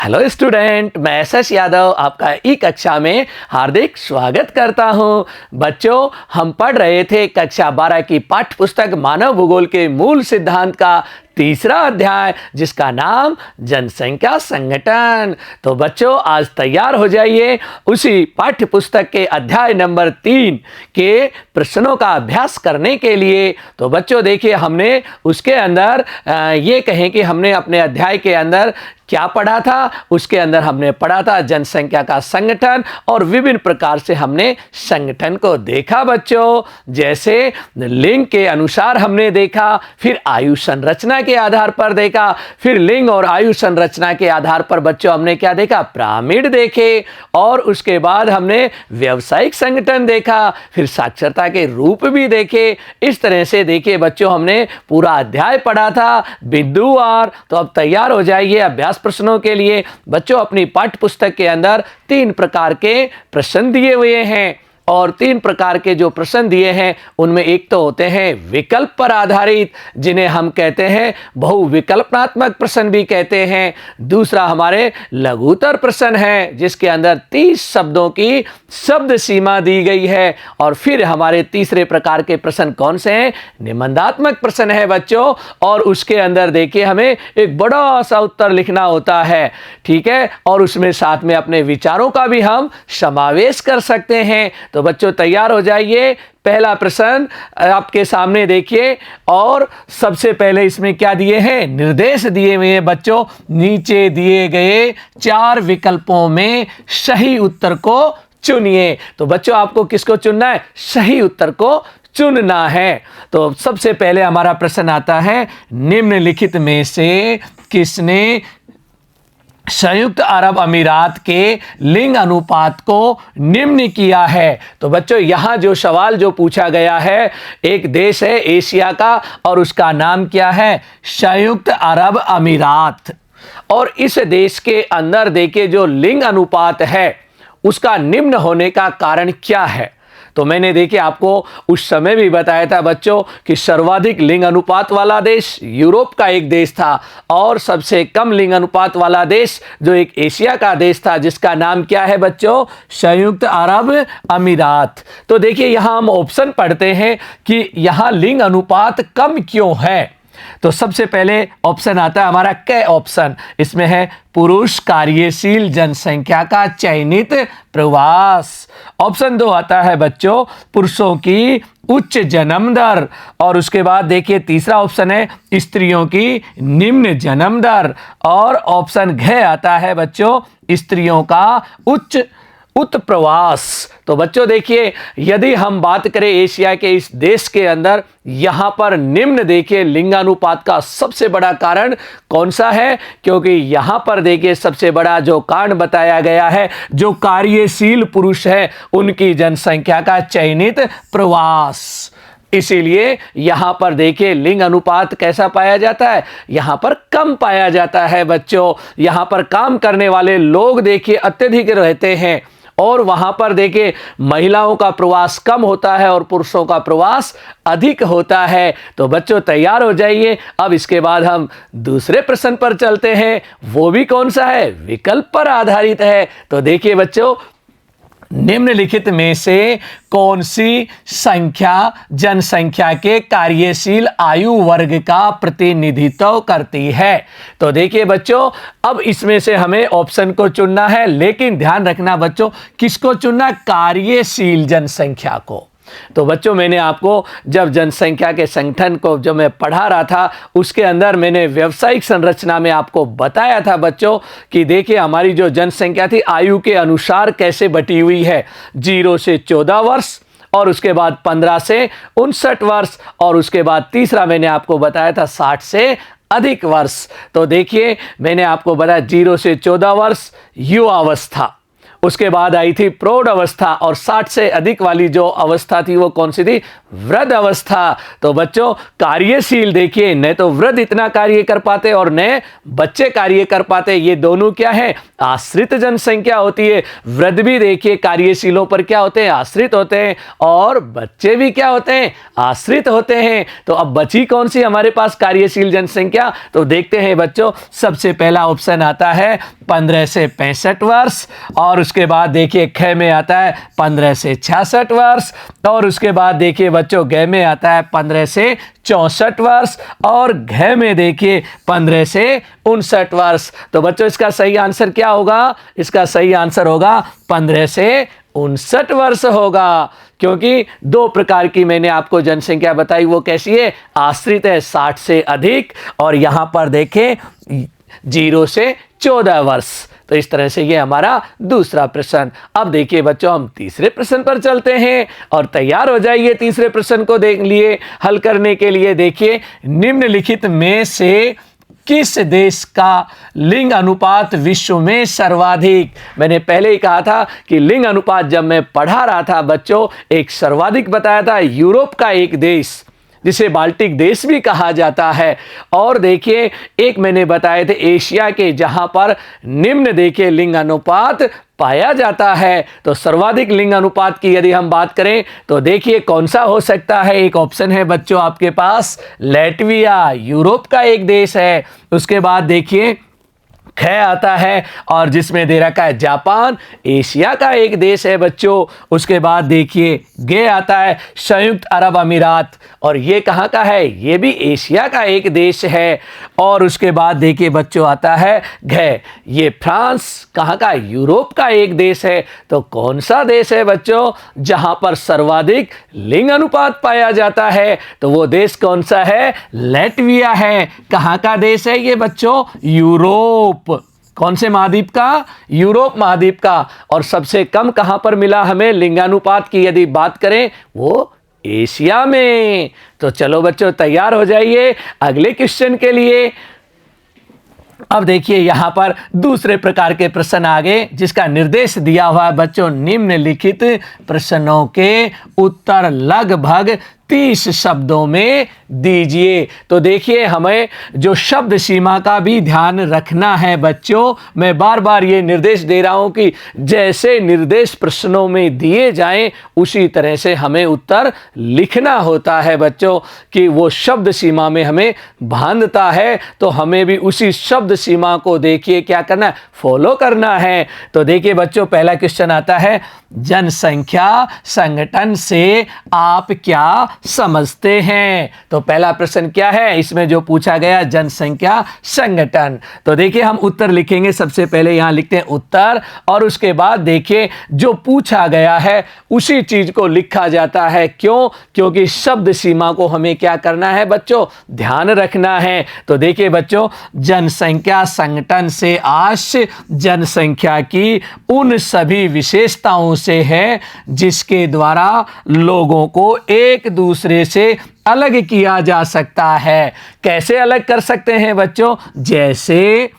Hello student, मैं S Yadav आपका ई कक्षा में हार्दिक स्वागत करता हूं। बच्चों, हम पढ़ रहे थे कक्षा 12 की पाठ्य पुस्तक मानव भूगोल के मूल सिद्धांत का तीसरा अध्याय, जिसका नाम जनसंख्या संगठन। तो बच्चों, आज तैयार हो जाइए उसी पाठ्य पुस्तक के अध्याय नंबर 3 के प्रश्नों का अभ्यास करने के लिए। तो बच्चों देखिए, हमने उसके अंदर ये कहें कि हमने अपने अध्याय के अंदर क्या पढ़ा था। उसके अंदर हमने पढ़ा था जनसंख्या का संगठन, और विभिन्न प्रकार से हमने संगठन को देखा बच्चों। जैसे लिंग के अनुसार हमने देखा, फिर आयु संरचना के आधार पर देखा, फिर लिंग और आयु संरचना के आधार पर बच्चों हमने क्या देखा, पिरामिड देखे, और उसके बाद हमने व्यावसायिक संगठन देखा, फिर साक्षरता के रूप भी देखे। इस तरह से देखिए बच्चों, हमने पूरा अध्याय पढ़ा था बिंदुवार। तो अब तैयार हो जाइए अभ्यास प्रश्नों के लिए। बच्चों, अपनी पाठ्य पुस्तक के अंदर 3 प्रकार के प्रश्न दिए हुए हैं, और 3 प्रकार के जो प्रश्न दिए हैं उनमें एक तो होते हैं विकल्प पर आधारित, जिन्हें हम कहते हैं बहुविकल्पनात्मक प्रश्न भी कहते हैं। दूसरा हमारे लघुत्तर प्रश्न है, जिसके अंदर 30 शब्दों की शब्द सीमा दी गई है। और फिर हमारे तीसरे प्रकार के प्रश्न कौन से हैं, निबंधात्मक प्रश्न है बच्चों, और उसके अंदर देखिए हमें एक बड़ा सा उत्तर लिखना होता है, ठीक है, और उसमें साथ में अपने विचारों का भी हम समावेश कर सकते हैं। तो बच्चों तैयार हो जाइए। पहला प्रश्न आपके सामने देखिए, और सबसे पहले इसमें क्या दिए हैं, निर्देश दिए हुए हैं बच्चों। नीचे दिए गए 4 विकल्पों में सही उत्तर को चुनिए। तो बच्चों, आपको किसको चुनना है, सही उत्तर को चुनना है। तो सबसे पहले हमारा प्रश्न आता है, निम्नलिखित में से किसने संयुक्त अरब अमीरात के लिंग अनुपात को निम्न किया है। तो बच्चों, यहां जो सवाल जो पूछा गया है, एक देश है एशिया का, और उसका नाम क्या है, संयुक्त अरब अमीरात। और इस देश के अंदर देखिए जो लिंग अनुपात है उसका निम्न होने का कारण क्या है। तो मैंने देखिए आपको उस समय भी बताया था बच्चों कि सर्वाधिक लिंग अनुपात वाला देश यूरोप का एक देश था, और सबसे कम लिंग अनुपात वाला देश जो एक एशिया का देश था, जिसका नाम क्या है बच्चों, संयुक्त अरब अमीरात। तो देखिए यहां हम ऑप्शन पढ़ते हैं कि यहां लिंग अनुपात कम क्यों है। तो सबसे पहले ऑप्शन आता है हमारा क ऑप्शन, इसमें है पुरुष कार्यशील जनसंख्या का चयनित प्रवास। ऑप्शन 2 आता है बच्चों पुरुषों की उच्च जन्म दर, और उसके बाद देखिए तीसरा ऑप्शन है स्त्रियों की निम्न जन्म दर, और ऑप्शन घ आता है बच्चों स्त्रियों का उच्च उत्प्रवास। तो बच्चों देखिए, यदि हम बात करें एशिया के इस देश के अंदर, यहां पर निम्न देखिए लिंगानुपात का सबसे बड़ा कारण कौन सा है, क्योंकि यहां पर देखिए सबसे बड़ा जो कारण बताया गया है, जो कार्यशील पुरुष है उनकी जनसंख्या का चयनित प्रवास। इसीलिए यहां पर देखिए लिंग अनुपात कैसा पाया जाता है, यहां पर कम पाया जाता है बच्चों। यहां पर काम करने वाले लोग देखिए अत्यधिक रहते हैं, और वहां पर देखिए महिलाओं का प्रवास कम होता है और पुरुषों का प्रवास अधिक होता है। तो बच्चों तैयार हो जाइए। अब इसके बाद हम दूसरे प्रश्न पर चलते हैं, वो भी कौन सा है, विकल्प पर आधारित है। तो देखिए बच्चों, निम्नलिखित में से कौन सी संख्या जनसंख्या के कार्यशील आयु वर्ग का प्रतिनिधित्व करती है। तो देखिए बच्चों, अब इसमें से हमें ऑप्शन को चुनना है, लेकिन ध्यान रखना बच्चों, किसको चुनना, कार्यशील जनसंख्या को। तो बच्चों, मैंने आपको जब जनसंख्या के संगठन को जब मैं पढ़ा रहा था, उसके अंदर मैंने व्यावसायिक संरचना में आपको बताया था बच्चों कि देखिए हमारी जो जनसंख्या थी आयु के अनुसार कैसे बटी हुई है, 0 से 14 वर्ष, और उसके बाद 15 से 59 वर्ष, और उसके बाद तीसरा मैंने आपको बताया था 60 से अधिक वर्ष। तो देखिए मैंने आपको बताया 0 से 14 वर्ष युवावस्था, उसके बाद आई थी प्रौढ़ अवस्था, और 60 से अधिक वाली जो अवस्था थी वो कौन सी थी? वृद्ध अवस्था। तो बच्चों कार्यशील, देखिए न तो वृद्ध इतना कार्य कर पाते और न बच्चे कार्य कर पाते, ये दोनों क्या है? आश्रित जनसंख्या होती है। वृद्ध भी देखिए कार्यशीलों पर क्या होते हैं? आश्रित होते हैं, और बच्चे भी क्या होते हैं? आश्रित होते हैं। तो अब बची कौन सी हमारे पास कार्यशील जनसंख्या? तो देखते हैं बच्चों, सबसे पहला ऑप्शन आता है 15 से 65 वर्ष, और उसके बाद देखिए ख में आता है 15 से 66 वर्ष, और उसके बाद देखिए बच्चों ग में आता है 15 से 64 वर्ष, और घ में देखिए 15 से 59 वर्ष। तो बच्चों इसका सही आंसर क्या होगा? इसका सही आंसर होगा 15 से 59 वर्ष होगा, क्योंकि दो प्रकार की मैंने आपको जनसंख्या बताई। वो कैसी है? आश्रित है 60 से अधिक, और यहां पर देखें 0 से 14 वर्ष। तो इस तरह से ये हमारा दूसरा प्रश्न। अब देखिए बच्चों हम तीसरे प्रश्न पर चलते हैं, और तैयार हो जाइए तीसरे प्रश्न को देख लिए हल करने के लिए। देखिए निम्नलिखित में से किस देश का लिंग अनुपात विश्व में सर्वाधिक? मैंने पहले ही कहा था कि लिंग अनुपात जब मैं पढ़ा रहा था बच्चों, एक सर्वाधिक बताया था यूरोप का एक देश जिसे बाल्टिक देश भी कहा जाता है, और देखिए एक मैंने बताए थे एशिया के, जहां पर निम्न देखिए लिंग अनुपात पाया जाता है। तो सर्वाधिक लिंग अनुपात की यदि हम बात करें तो देखिए कौन सा हो सकता है? एक ऑप्शन है बच्चों आपके पास लैटविया, यूरोप का एक देश है। उसके बाद देखिए ख आता है, और जिसमें दे रखा है जापान, एशिया का एक देश है बच्चों। उसके बाद देखिए गे आता है संयुक्त अरब अमीरात, और ये कहाँ का है? ये भी एशिया का एक देश है। और उसके बाद देखिए बच्चों आता है घ, ये फ्रांस, कहाँ का? यूरोप का एक देश है। तो कौन सा देश है बच्चों जहां पर सर्वाधिक लिंग अनुपात पाया जाता है? तो वो देश कौन सा है? लैटविया है। कहाँ का देश है ये बच्चों? यूरोप। कौन से महाद्वीप का? यूरोप महाद्वीप का। और सबसे कम कहां पर मिला हमें लिंगानुपात की यदि बात करें? वो एशिया में। तो चलो बच्चों तैयार हो जाइए अगले क्वेश्चन के लिए। अब देखिए यहां पर दूसरे प्रकार के प्रश्न आगे, जिसका निर्देश दिया हुआ है बच्चों निम्नलिखित प्रश्नों के उत्तर लगभग 30 शब्दों में दीजिए। तो देखिए हमें जो शब्द सीमा का भी ध्यान रखना है बच्चों। मैं बार बार ये निर्देश दे रहा हूं कि जैसे निर्देश प्रश्नों में दिए जाएं उसी तरह से हमें उत्तर लिखना होता है बच्चों, कि वो शब्द सीमा में हमें बांधता है, तो हमें भी उसी शब्द सीमा को देखिए क्या करना है? फॉलो करना है। तो देखिए बच्चों पहला क्वेश्चन आता है, जनसंख्या संगठन से आप क्या समझते हैं? तो पहला प्रश्न क्या है इसमें जो पूछा गया? जनसंख्या संगठन। तो देखिए हम उत्तर लिखेंगे, सबसे पहले यहां लिखते हैं उत्तर, और उसके बाद देखिए जो पूछा गया है उसी चीज को लिखा जाता है। क्यों? क्योंकि शब्द सीमा को हमें क्या करना है बच्चों? ध्यान रखना है। तो देखिए बच्चों जनसंख्या संगठन से आश्य जनसंख्या की उन सभी विशेषताओं से है जिसके द्वारा लोगों को एक दूसरे से अलग किया जा सकता है। कैसे अलग कर सकते हैं बच्चों? जैसे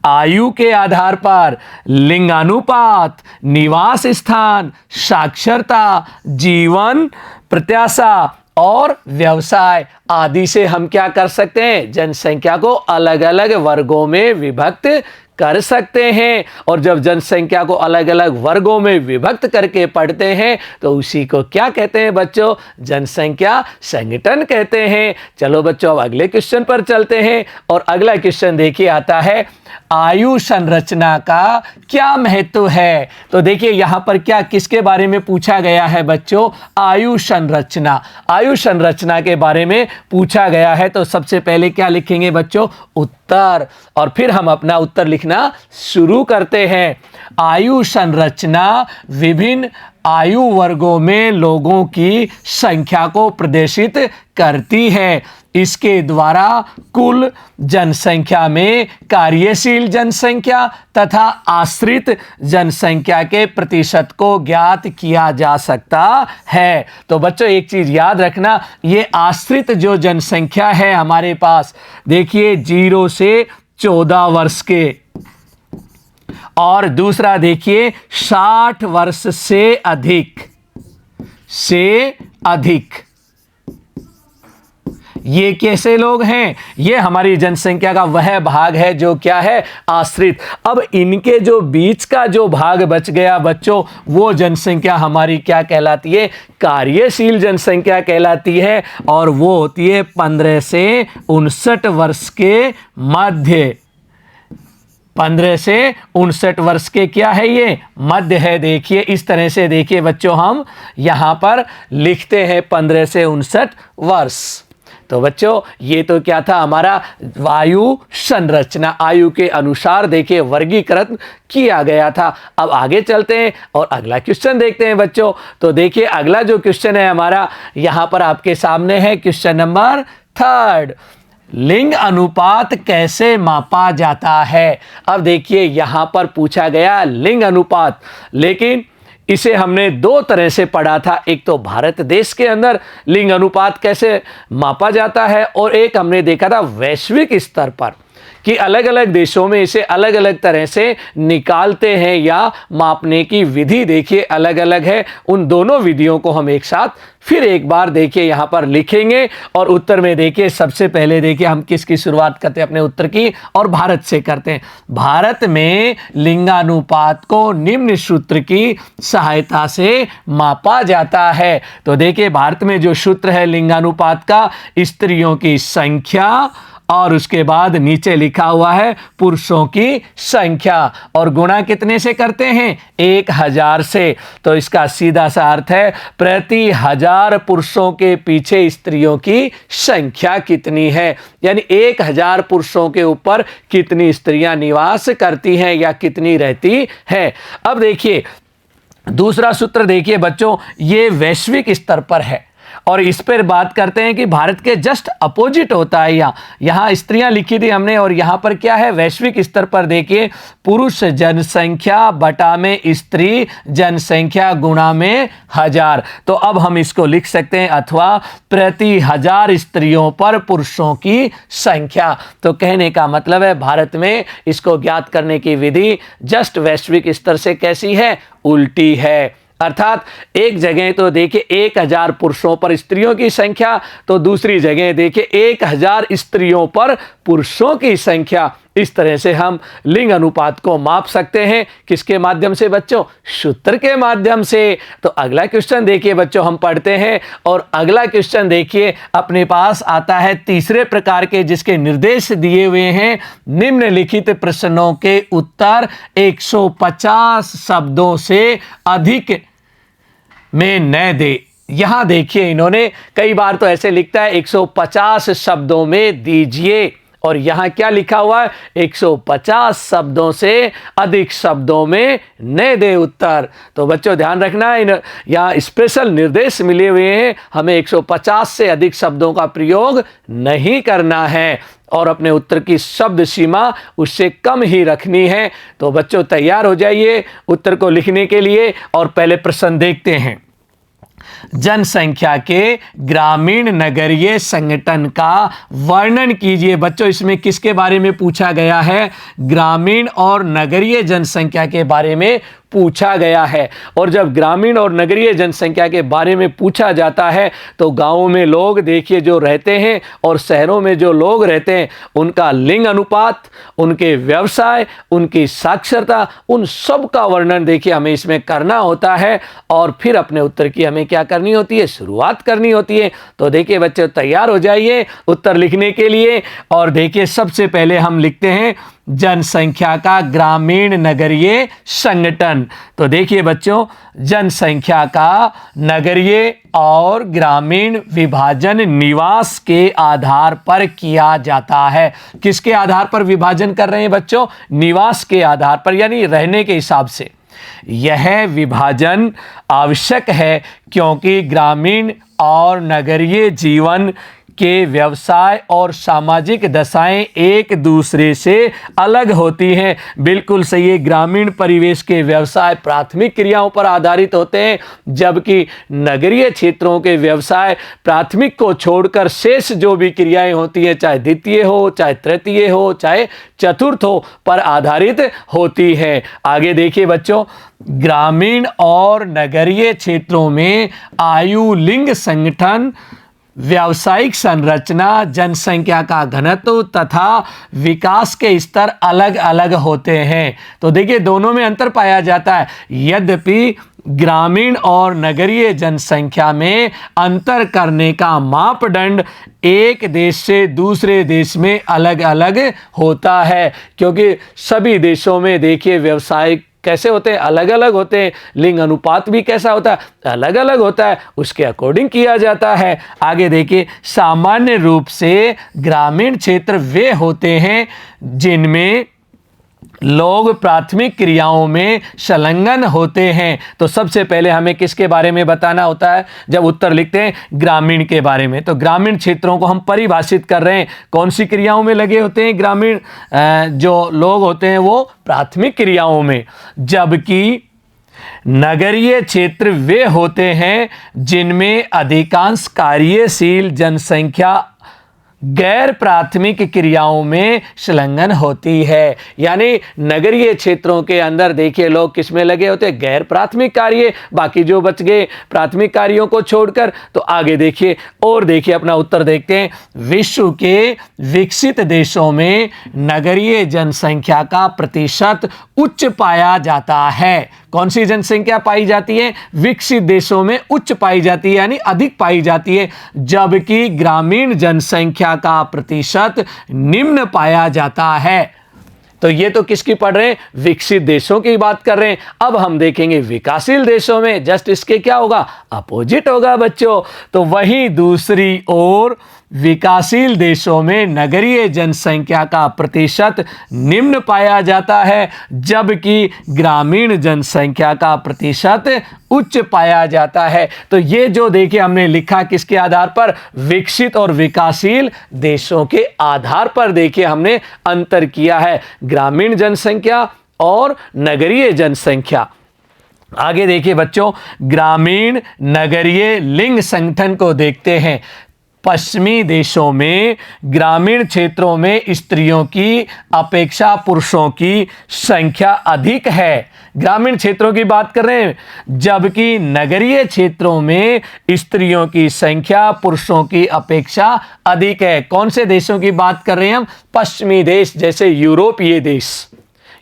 आयु के आधार पर, लिंगानुपात, निवास स्थान, साक्षरता, जीवन प्रत्याशा और व्यवसाय आदि से हम क्या कर सकते हैं? जनसंख्या को अलग अलग वर्गों में विभक्त कर सकते हैं। और जब जनसंख्या को अलग अलग वर्गों में विभक्त करके पढ़ते हैं तो उसी को क्या कहते हैं बच्चों? जनसंख्या संगठन कहते हैं। चलो बच्चों अब अगले क्वेश्चन पर चलते हैं, और अगला क्वेश्चन देखिए आता है, आयु संरचना का क्या महत्व है? तो देखिए यहां पर क्या किसके बारे में पूछा गया है बच्चों? आयु संरचना। आयु संरचना के बारे में पूछा गया है। तो सबसे पहले क्या लिखेंगे बच्चों? उत्तर, और फिर हम अपना उत्तर लिखना शुरू करते हैं। आयु संरचना विभिन्न आयु वर्गों में लोगों की संख्या को प्रदर्शित करती है। इसके द्वारा कुल जनसंख्या में कार्यशील जनसंख्या तथा आश्रित जनसंख्या के प्रतिशत को ज्ञात किया जा सकता है। तो बच्चों एक चीज याद रखना, ये आश्रित जो जनसंख्या है हमारे पास, देखिए 0 से 14 वर्ष के, और दूसरा देखिए 60 वर्ष से अधिक। ये कैसे लोग हैं? ये हमारी जनसंख्या का वह भाग है जो क्या है? आश्रित। अब इनके जो बीच का जो भाग बच गया बच्चों, वो जनसंख्या हमारी क्या कहलाती है? कार्यशील जनसंख्या कहलाती है, और वो होती है 15 से 59 वर्ष के मध्य। 15 से 59 वर्ष के क्या है? ये मध्य है। देखिए इस तरह से देखिए बच्चों, हम यहां पर लिखते हैं 15 से 59 वर्ष। तो बच्चों ये तो क्या था? हमारा वायु संरचना, आयु के अनुसार देखिए वर्गीकृत किया गया था। अब आगे चलते हैं और अगला क्वेश्चन देखते हैं बच्चों। तो देखिए अगला जो क्वेश्चन है हमारा यहां पर आपके सामने है, क्वेश्चन नंबर 3। लिंग अनुपात कैसे मापा जाता है? अब देखिए यहां पर पूछा गया लिंग अनुपात, लेकिन इसे हमने दो तरह से पढ़ा था। एक तो भारत देश के अंदर लिंग अनुपात कैसे मापा जाता है, और एक हमने देखा था वैश्विक स्तर पर कि अलग अलग देशों में इसे अलग अलग तरह से निकालते हैं, या मापने की विधि देखिए अलग अलग है। उन दोनों विधियों को हम एक साथ फिर एक बार देखिए यहां पर लिखेंगे, और उत्तर में देखिए सबसे पहले देखिए हम किसकी शुरुआत करते हैं? अपने उत्तर की, और भारत से करते हैं। भारत में लिंगानुपात को निम्न सूत्र की सहायता से मापा जाता है। तो देखिए भारत में जो सूत्र है लिंगानुपात का, स्त्रियों की संख्या और उसके बाद नीचे लिखा हुआ है पुरुषों की संख्या, और गुणा कितने से करते हैं? 1000 से। तो इसका सीधा सा अर्थ है प्रति 1000 पुरुषों के पीछे स्त्रियों की संख्या कितनी है, यानी 1000 पुरुषों के ऊपर कितनी स्त्रियां निवास करती हैं या कितनी रहती है। अब देखिए दूसरा सूत्र देखिए बच्चों, ये वैश्विक स्तर पर है, और इस पर बात करते हैं कि भारत के जस्ट अपोजिट होता है। यहाँ स्त्रियां लिखी थी हमने, और यहाँ पर क्या है? वैश्विक स्तर पर देखिए पुरुष जनसंख्या बटा में स्त्री जनसंख्या गुणा में 1000। तो अब हम इसको लिख सकते हैं अथवा प्रति 1000 स्त्रियों पर पुरुषों की संख्या। तो कहने का मतलब है भारत में इसको ज्ञात करने की विधि जस्ट वैश्विक स्तर से कैसी है? उल्टी है। अर्थात एक जगह तो देखिए 1000 पुरुषों पर स्त्रियों की संख्या, तो दूसरी जगह देखिए 1000 स्त्रियों पर पुरुषों की संख्या। इस तरह से हम लिंग अनुपात को माप सकते हैं। किसके माध्यम से बच्चों? सूत्र के माध्यम से। तो अगला क्वेश्चन देखिए बच्चों हम पढ़ते हैं, और अगला क्वेश्चन देखिए अपने पास आता है तीसरे प्रकार के, जिसके निर्देश दिए हुए हैं। निम्नलिखित प्रश्नों के उत्तर 150 शब्दों से अधिक में न दे। यहां देखिए इन्होंने कई बार तो ऐसे लिखता है 150 शब्दों में दीजिए, और यहां क्या लिखा हुआ है? 150 शब्दों से अधिक शब्दों में न दे उत्तर। तो बच्चों ध्यान रखना है, यहां स्पेशल निर्देश मिले हुए हैं, हमें 150 से अधिक शब्दों का प्रयोग नहीं करना है, और अपने उत्तर की शब्द सीमा उससे कम ही रखनी है। तो बच्चों तैयार हो जाइए उत्तर को लिखने के लिए, और पहले प्रश्न देखते हैं। जनसंख्या के ग्रामीण नगरीय संगठन का वर्णन कीजिए। बच्चों इसमें किसके बारे में पूछा गया है? ग्रामीण और नगरीय जनसंख्या के बारे में पूछा गया है। और जब ग्रामीण और नगरीय जनसंख्या के बारे में पूछा जाता है तो गांवों में लोग देखिए जो रहते हैं और शहरों में जो लोग रहते हैं उनका लिंग अनुपात, उनके व्यवसाय, उनकी साक्षरता, उन सब का वर्णन देखिए हमें इसमें करना होता है, और फिर अपने उत्तर की हमें क्या करनी होती है? शुरुआत करनी होती है। तो देखिए बच्चे तैयार हो जाइए उत्तर लिखने के लिए, और देखिए सबसे पहले हम लिखते हैं जनसंख्या का ग्रामीण नगरीय संगठन। तो देखिए बच्चों जनसंख्या का नगरीय और ग्रामीण विभाजन निवास के आधार पर किया जाता है। किसके आधार पर विभाजन कर रहे हैं बच्चों? निवास के आधार पर, यानी रहने के हिसाब से। यह विभाजन आवश्यक है क्योंकि ग्रामीण और नगरीय जीवन के व्यवसाय और सामाजिक दशाएं एक दूसरे से अलग होती हैं। बिल्कुल सही है, ग्रामीण परिवेश के व्यवसाय प्राथमिक क्रियाओं पर आधारित होते हैं, जबकि नगरीय क्षेत्रों के व्यवसाय प्राथमिक को छोड़कर शेष जो भी क्रियाएं होती हैं, चाहे द्वितीय हो, चाहे तृतीय हो, चाहे चतुर्थ हो, पर आधारित होती है। आगे देखिए बच्चों, ग्रामीण और नगरीय क्षेत्रों में आयु, लिंग संगठन, व्यावसायिक संरचना, जनसंख्या का घनत्व तथा विकास के स्तर अलग अलग होते हैं। तो देखिए दोनों में अंतर पाया जाता है। यद्यपि ग्रामीण और नगरीय जनसंख्या में अंतर करने का मापदंड एक देश से दूसरे देश में अलग अलग होता है, क्योंकि सभी देशों में देखिए व्यवसाय कैसे होते हैं, अलग अलग होते हैं। लिंग अनुपात भी कैसा होता है, अलग अलग होता है, उसके अकॉर्डिंग किया जाता है। आगे देखिए, सामान्य रूप से ग्रामीण क्षेत्र वे होते हैं जिनमें लोग प्राथमिक क्रियाओं में संलग्न होते हैं। तो सबसे पहले हमें किसके बारे में बताना होता है जब उत्तर लिखते हैं? ग्रामीण के बारे में। तो ग्रामीण क्षेत्रों को हम परिभाषित कर रहे हैं, कौन सी क्रियाओं में लगे होते हैं ग्रामीण जो लोग होते हैं वो प्राथमिक क्रियाओं में, जबकि नगरीय क्षेत्र वे होते हैं जिनमें अधिकांश कार्यशील जनसंख्या गैर प्राथमिक क्रियाओं में संलग्न होती है। यानी नगरीय क्षेत्रों के अंदर देखिए लोग किस में लगे होते हैं? गैर प्राथमिक कार्य, बाकी जो बच गए प्राथमिक कार्यों को छोड़कर। तो आगे देखिए और देखिए अपना उत्तर देखते हैं। विश्व के विकसित देशों में नगरीय जनसंख्या का प्रतिशत उच्च पाया जाता है। कौन सी जनसंख्या पाई जाती है? विकसित देशों में उच्च पाई जाती है, यानी अधिक पाई जाती है, जबकि ग्रामीण जनसंख्या का प्रतिशत निम्न पाया जाता है। तो ये तो किसकी पढ़ रहे हैं? विकसित देशों की बात कर रहे हैं। अब हम देखेंगे विकासशील देशों में, जस्ट इसके क्या होगा? अपोजिट होगा बच्चों। तो वहीं दूसरी ओर विकासशील देशों में नगरीय जनसंख्या का प्रतिशत निम्न पाया जाता है, जबकि ग्रामीण जनसंख्या का प्रतिशत उच्च पाया जाता है। तो ये जो देखिए हमने लिखा किसके आधार पर? विकसित और विकासशील देशों के आधार पर देखिए हमने अंतर किया है, ग्रामीण जनसंख्या और नगरीय जनसंख्या। आगे देखिए बच्चों, ग्रामीण नगरीय लिंग संगठन को देखते हैं। पश्चिमी देशों में ग्रामीण क्षेत्रों में स्त्रियों की अपेक्षा पुरुषों की संख्या अधिक है। ग्रामीण क्षेत्रों की बात कर रहे हैं, जबकि नगरीय क्षेत्रों में स्त्रियों की संख्या पुरुषों की अपेक्षा अधिक है। कौन से देशों की बात कर रहे हैं हम? पश्चिमी देश, जैसे यूरोपीय देश।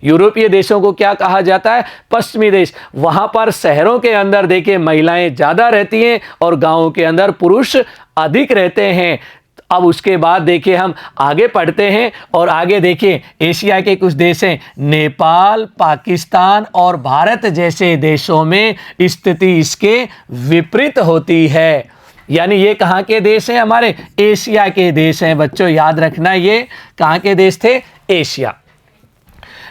यूरोपीय देशों को क्या कहा जाता है? पश्चिमी देश। वहां पर शहरों के अंदर देखिए महिलाएं ज्यादा रहती हैं और गांवों के अंदर पुरुष अधिक रहते हैं। अब उसके बाद देखिए हम आगे पढ़ते हैं और आगे देखिए एशिया के कुछ देश हैं, नेपाल, पाकिस्तान और भारत जैसे देशों में स्थिति इसके विपरीत होती है। यानी ये कहाँ के देश हैं? हमारे एशिया के देश हैं बच्चों, याद रखना ये कहाँ के देश थे? एशिया।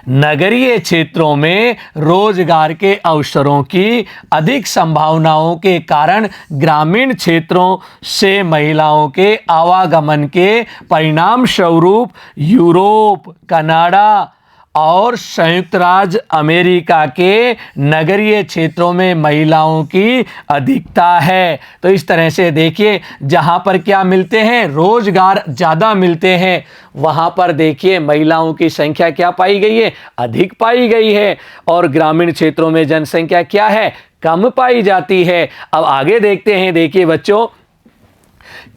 नगरीय क्षेत्रों में रोजगार के अवसरों की अधिक संभावनाओं के कारण ग्रामीण क्षेत्रों से महिलाओं के आवागमन के परिणाम स्वरूप यूरोप, कनाडा और संयुक्त राज्य अमेरिका के नगरीय क्षेत्रों में महिलाओं की अधिकता है। तो इस तरह से देखिए जहाँ पर क्या मिलते हैं? रोजगार ज़्यादा मिलते हैं, वहाँ पर देखिए महिलाओं की संख्या क्या पाई गई है? अधिक पाई गई है। और ग्रामीण क्षेत्रों में जनसंख्या क्या है? कम पाई जाती है। अब आगे देखते हैं, देखिए बच्चों,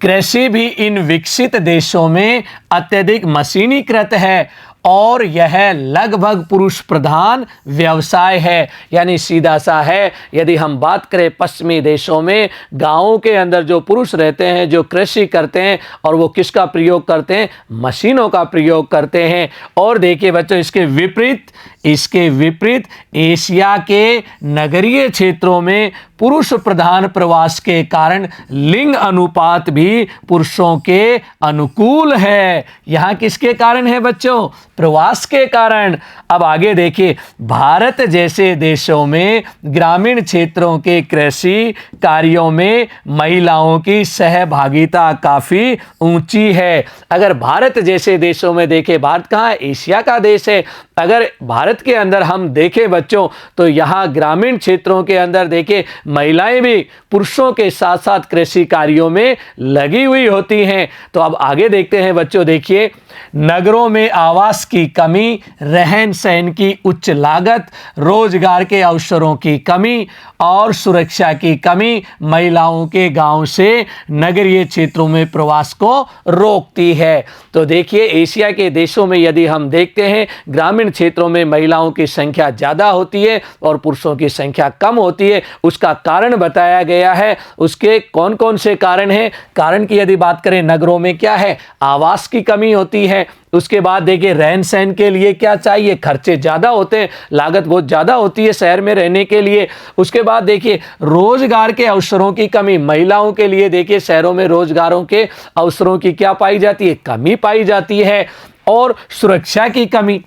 कृषि भी इन विकसित देशों में अत्यधिक मशीनीकृत है और यह लगभग पुरुष प्रधान व्यवसाय है। यानी सीधा सा है, यदि हम बात करें पश्चिमी देशों में गांवों के अंदर जो पुरुष रहते हैं, जो कृषि करते हैं, और वो किसका प्रयोग करते हैं? मशीनों का प्रयोग करते हैं। और देखिए बच्चों, इसके विपरीत इसके विपरीत एशिया के नगरीय क्षेत्रों में पुरुष प्रधान प्रवास के कारण लिंग अनुपात भी पुरुषों के अनुकूल है। यहाँ किसके कारण है बच्चों? प्रवास के कारण। अब आगे देखिए, भारत जैसे देशों में ग्रामीण क्षेत्रों के कृषि कार्यों में महिलाओं की सहभागिता काफ़ी ऊंची है। अगर भारत जैसे देशों में देखें, भारत कहाँ है? एशिया का देश है। अगर भारत के अंदर हम देखें बच्चों, तो यहाँ ग्रामीण क्षेत्रों के अंदर देखें, महिलाएं भी पुरुषों के साथ साथ कृषि कार्यों में लगी हुई होती हैं। तो अब आगे देखते हैं बच्चों, देखिए, नगरों में आवास की कमी, रहन सहन की उच्च लागत, रोजगार के अवसरों की कमी और सुरक्षा की कमी महिलाओं के गांव से नगरीय क्षेत्रों में प्रवास को रोकती है। तो देखिए, एशिया के देशों में यदि हम देखते हैं, ग्रामीण क्षेत्रों में महिलाओं की संख्या ज़्यादा होती है और पुरुषों की संख्या कम होती है। उसका कारण बताया गया है। उसके कौन कौन से कारण हैं? कारण की यदि बात करें, नगरों में क्या है? आवास की कमी होती है। उसके बाद देखिए, रहन सहन के लिए क्या चाहिए? खर्चे ज़्यादा होते हैं, लागत बहुत ज़्यादा होती है शहर में रहने के लिए। उसके बाद देखिए, रोजगार के अवसरों की कमी, महिलाओं के लिए देखिए शहरों में रोजगारों के अवसरों की क्या पाई जाती है? कमी पाई जाती है। और सुरक्षा की कमी,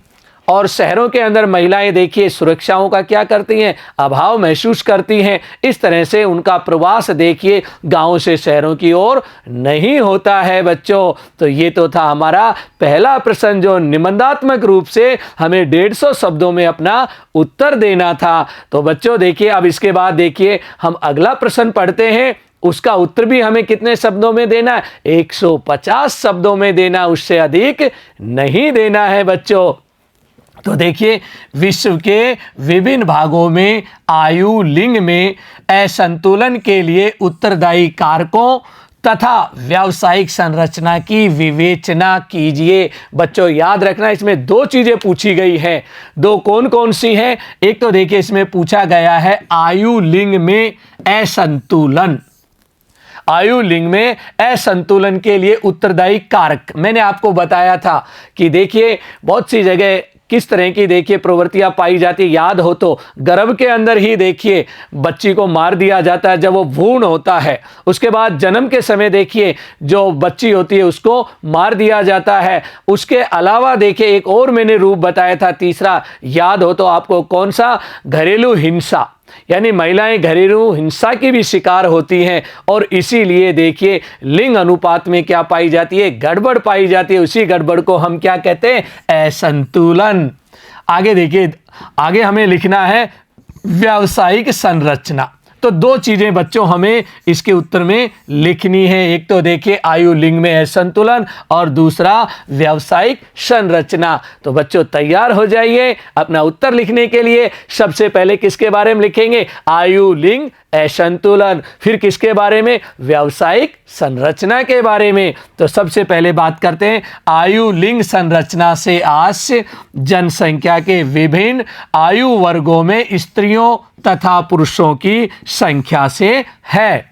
और शहरों के अंदर महिलाएं देखिए सुरक्षाओं का क्या करती हैं? अभाव महसूस करती हैं। इस तरह से उनका प्रवास देखिए गांव से शहरों की ओर नहीं होता है बच्चों। तो ये तो था हमारा पहला प्रश्न, जो निबंधात्मक रूप से हमें 150 शब्दों में अपना उत्तर देना था। तो बच्चों देखिए, अब इसके बाद देखिए हम अगला प्रश्न पढ़ते हैं। उसका उत्तर भी हमें कितने शब्दों में देना है? 150 शब्दों में देना, उससे अधिक नहीं देना है बच्चों। तो देखिए, विश्व के विभिन्न भागों में आयु लिंग में असंतुलन के लिए उत्तरदायी कारकों तथा व्यावसायिक संरचना की विवेचना कीजिए। बच्चों याद रखना, इसमें दो चीजें पूछी गई हैं। दो कौन कौन सी हैं? एक तो देखिए, इसमें पूछा गया है आयु लिंग में असंतुलन। आयु लिंग में असंतुलन के लिए उत्तरदायी कारक। मैंने आपको बताया था कि देखिए बहुत सी जगह किस तरह की देखिए प्रवृत्तियां पाई जाती है। याद हो तो गर्भ के अंदर ही देखिए बच्ची को मार दिया जाता है जब वो भ्रूण होता है। उसके बाद जन्म के समय देखिए जो बच्ची होती है उसको मार दिया जाता है। उसके अलावा देखिए एक और मैंने रूप बताया था तीसरा, याद हो तो आपको, कौन सा? घरेलू हिंसा, यानी महिलाएं घरेलू हिंसा की भी शिकार होती हैं और इसीलिए देखिए लिंग अनुपात में क्या पाई जाती है? गड़बड़ पाई जाती है। उसी गड़बड़ को हम क्या कहते हैं? असंतुलन। आगे देखिए, आगे हमें लिखना है व्यावसायिक संरचना। तो दो चीजें बच्चों हमें इसके उत्तर में लिखनी है। एक तो देखिए आयु लिंग में असंतुलन और दूसरा व्यावसायिक संरचना। तो बच्चों तैयार हो जाइए अपना उत्तर लिखने के लिए। सबसे पहले किसके बारे में लिखेंगे? आयु लिंग असंतुलन। फिर किसके बारे में? व्यावसायिक संरचना के बारे में। तो सबसे पहले बात करते हैं आयु लिंग संरचना से आस्य जनसंख्या के विभिन्न आयु वर्गों में स्त्रियों तथा पुरुषों की संख्या से है।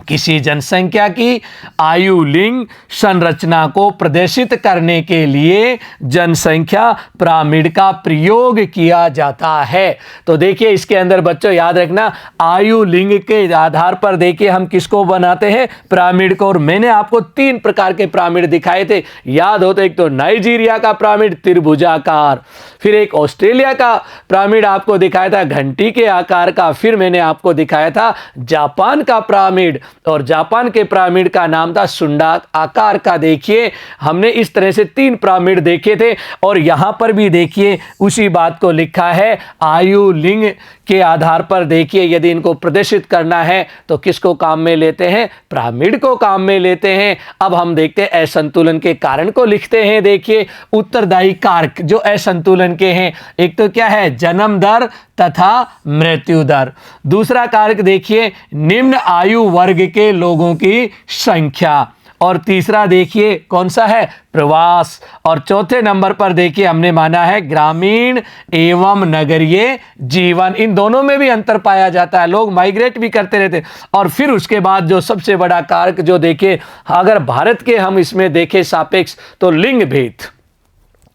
किसी जनसंख्या की आयु लिंग संरचना को प्रदर्शित करने के लिए जनसंख्या पिरामिड का प्रयोग किया जाता है। तो देखिए इसके अंदर बच्चों याद रखना, आयु लिंग के आधार पर देखिए हम किसको बनाते हैं? पिरामिड को। और मैंने आपको 3 प्रकार के पिरामिड दिखाए थे, याद हो तो। एक तो नाइजीरिया का पिरामिड त्रिभुजाकार, फिर एक ऑस्ट्रेलिया का पिरामिड आपको दिखाया था घंटी के आकार का, फिर मैंने आपको दिखाया था जापान का पिरामिड, और जापान के पिरामिड का नाम था सुंडा आकार का। देखिए हमने इस तरह से 3 पिरामिड देखे थे और यहां पर भी देखिए उसी बात को लिखा है। आयु लिंग के आधार पर देखिए यदि इनको प्रदर्शित करना है तो किसको काम में लेते हैं? पिरामिड को काम में लेते हैं। अब हम देखते हैं असंतुलन के कारण को लिखते हैं। देखिए उत्तरदायी कारक जो असंतुलन के हैं, एक तो क्या है? जन्म दर तथा मृत्यु दर। दूसरा कारक देखिए निम्न आयु वर्ग के लोगों की संख्या, और तीसरा देखिए कौन सा है? प्रवास। और चौथे नंबर पर देखिए हमने माना है ग्रामीण एवं नगरीय जीवन। इन दोनों में भी अंतर पाया जाता है, लोग माइग्रेट भी करते रहते हैं। और फिर उसके बाद जो सबसे बड़ा कारक जो देखिए, अगर भारत के हम इसमें देखें सापेक्ष, तो लिंग भेद।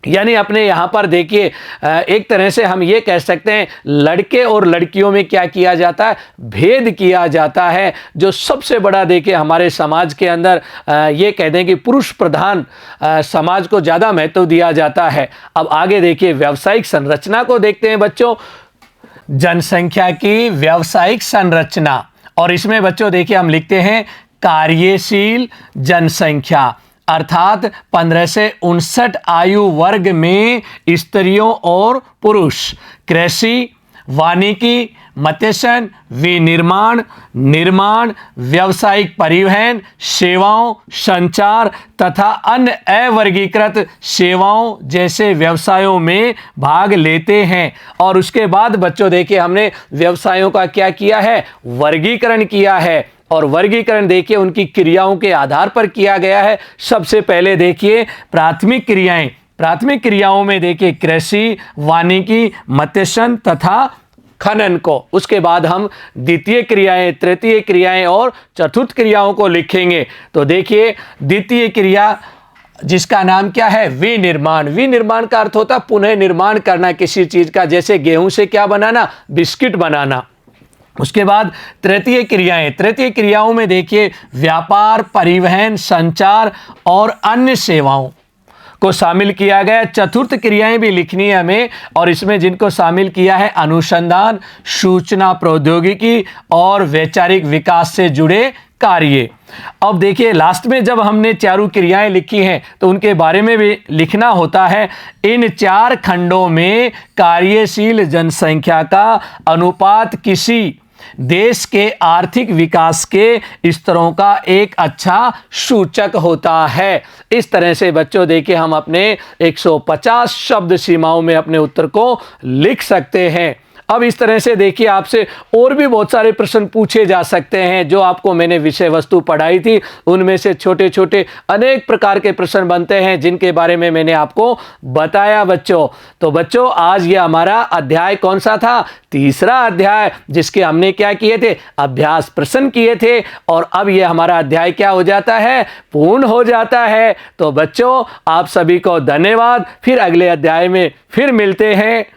यानी अपने यहाँ पर देखिए एक तरह से हम ये कह सकते हैं लड़के और लड़कियों में क्या किया जाता है, भेद किया जाता है। जो सबसे बड़ा देखिए हमारे समाज के अंदर ये कह दें कि पुरुष प्रधान समाज को ज़्यादा महत्व दिया जाता है। अब आगे देखिए व्यावसायिक संरचना को देखते हैं बच्चों। जनसंख्या की व्यावसायिक संरचना, और इसमें बच्चों देखिए हम लिखते हैं कार्यशील जनसंख्या, अर्थात 15 से 59 आयु वर्ग में स्त्रियों और पुरुष कृषि, वानिकी, मत्स्य, विनिर्माण, निर्माण, व्यावसायिक परिवहन, सेवाओं, संचार तथा अन्य अवर्गीकृत सेवाओं जैसे व्यवसायों में भाग लेते हैं। और उसके बाद बच्चों देखिए हमने व्यवसायों का क्या किया है, वर्गीकरण किया है। और वर्गीकरण देखिए उनकी क्रियाओं के आधार पर किया गया है। सबसे पहले देखिए प्राथमिक क्रियाएं, प्राथमिक क्रियाओं में देखिए कृषि, वानिकी, मत्स्य तथा खनन को। उसके बाद हम द्वितीय क्रियाएं, तृतीय क्रियाएं और चतुर्थ क्रियाओं को लिखेंगे। तो देखिए द्वितीय क्रिया जिसका नाम क्या है, विनिर्माण। विनिर्माण का अर्थ होता है पुनः निर्माण करना किसी चीज का, जैसे गेहूं से क्या बनाना, बिस्किट बनाना। उसके बाद तृतीय क्रियाएं, तृतीय क्रियाओं में देखिए व्यापार, परिवहन, संचार और अन्य सेवाओं को शामिल किया गया। चतुर्थ क्रियाएं भी लिखनी है हमें, और इसमें जिनको शामिल किया है अनुसंधान, सूचना प्रौद्योगिकी और वैचारिक विकास से जुड़े कार्य। अब देखिए लास्ट में जब हमने चारों क्रियाएं लिखी हैं तो उनके बारे में भी लिखना होता है। इन 4 खंडों में कार्यशील जनसंख्या का अनुपात किसी देश के आर्थिक विकास के स्तरों का एक अच्छा सूचक होता है। इस तरह से बच्चों देखिए हम अपने 150 शब्द सीमाओं में अपने उत्तर को लिख सकते हैं। अब इस तरह से देखिए आपसे और भी बहुत सारे प्रश्न पूछे जा सकते हैं। जो आपको मैंने विषय वस्तु पढ़ाई थी उनमें से छोटे छोटे अनेक प्रकार के प्रश्न बनते हैं जिनके बारे में मैंने आपको बताया बच्चों। तो बच्चों आज ये हमारा अध्याय कौन सा था, तीसरा अध्याय, जिसके हमने क्या किए थे, अभ्यास प्रश्न किए थे। और अब ये हमारा अध्याय क्या हो जाता है, पूर्ण हो जाता है। तो बच्चों आप सभी को धन्यवाद। फिर अगले अध्याय में फिर मिलते हैं।